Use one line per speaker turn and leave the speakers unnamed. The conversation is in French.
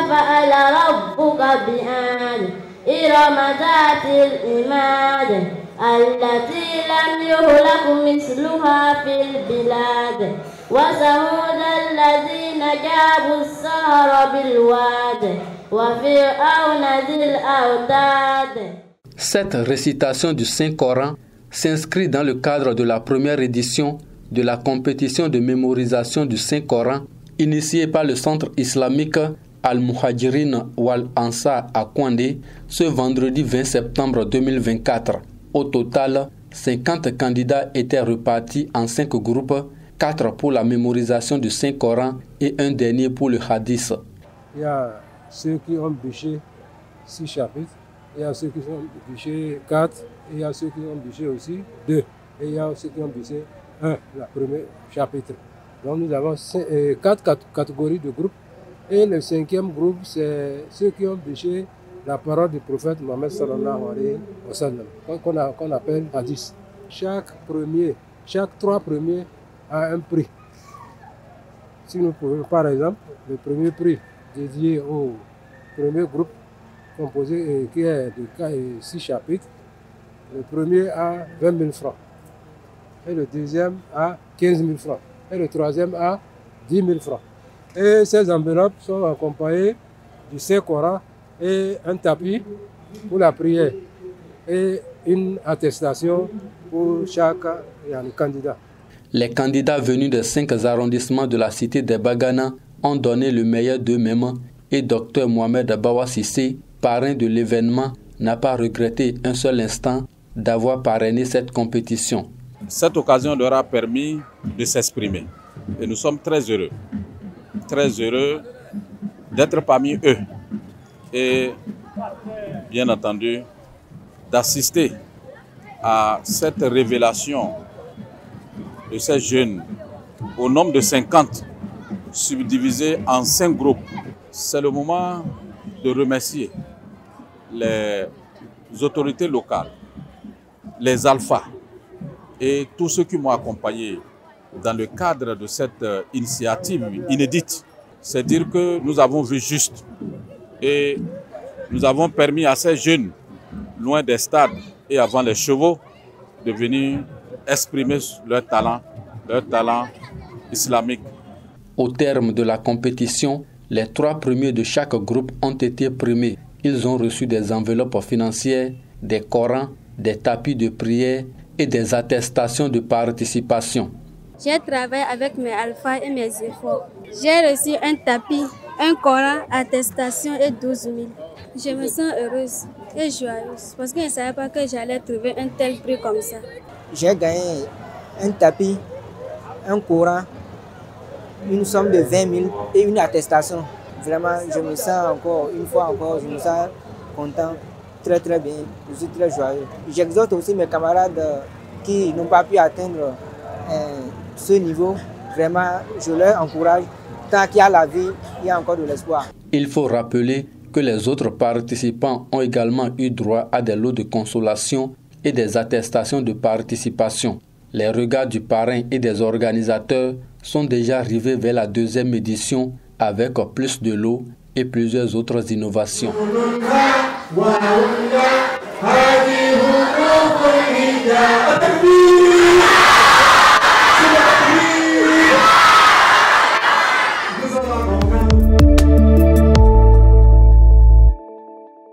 فعل ربك بعاد إرم ذات العماد التي لم يخلق مثلها في البلاد وثمود الذين جابوا السحر بالواد وفرعون ذي الأوتاد.
Cette récitation du Saint-Coran s'inscrit dans le cadre de la première édition de la compétition de mémorisation du Saint-Coran initiée par le centre islamique Al-Muhajirin Wal-Ansar à Kouandé ce vendredi 20 septembre 2024. Au total, 50 candidats étaient repartis en 5 groupes, 4 pour la mémorisation du Saint-Coran et un dernier pour le hadith.
Il y a ceux qui ont bûché 6 chapitres, il y a ceux qui ont bûché 4, et il y a ceux qui ont bûché aussi 2, et il y a ceux qui ont bûché 1, le premier chapitre. Donc nous avons 4 catégories de groupes, et le 5e groupe, c'est ceux qui ont bûché la parole du prophète Mohammed sallallahu alayhi wa sallam, qu'on appelle hadith. Chaque 3 premiers a un prix. Si nous pouvons, par exemple, le premier prix dédié au premier groupe composé qui est de 6 chapitres, le premier a 20 000 francs, et le deuxième a 15 000 francs, et le troisième a 10 000 francs. Et ces enveloppes sont accompagnées du Saint-Coran et un tapis pour la prière et une attestation pour chaque candidat.
Les candidats venus des 5 arrondissements de la cité des Bagana ont donné le meilleur d'eux-mêmes et Dr Mohamed Bawa Sissé, parrain de l'événement, n'a pas regretté un seul instant d'avoir parrainé cette compétition.
Cette occasion leur a permis de s'exprimer et nous sommes très heureux d'être parmi eux et bien entendu d'assister à cette révélation de ces jeunes au nombre de 50 subdivisés en 5 groupes. C'est le moment de remercier les autorités locales, les alphas et tous ceux qui m'ont accompagné dans le cadre de cette initiative inédite. C'est dire que nous avons vu juste et nous avons permis à ces jeunes, loin des stades et avant les chevaux, de venir exprimer leur talent islamique.
Au terme de la compétition, les 3 premiers de chaque groupe ont été primés. Ils ont reçu des enveloppes financières, des Corans, des tapis de prière et des attestations de participation.
J'ai travaillé avec mes alphas et mes efforts. J'ai reçu un tapis, un Coran, attestation et 12 000. Je me sens heureuse et joyeuse parce que je ne savais pas que j'allais trouver un tel prix comme ça.
J'ai gagné un tapis, un Coran, une somme de 20 000 et une attestation. Vraiment, je me sens une fois encore, je me sens content, très bien. Je suis très joyeux. J'exhorte aussi mes camarades qui n'ont pas pu atteindre ce niveau. Vraiment, je leur encourage. Tant qu'il y a la vie, il y a encore de l'espoir.
Il faut rappeler que les autres participants ont également eu droit à des lots de consolation et des attestations de participation. Les regards du parrain et des organisateurs sont déjà arrivés vers la 2e édition avec plus de lots et plusieurs autres innovations.
وَهُنَّ هَذِهِ الْأُخْرَى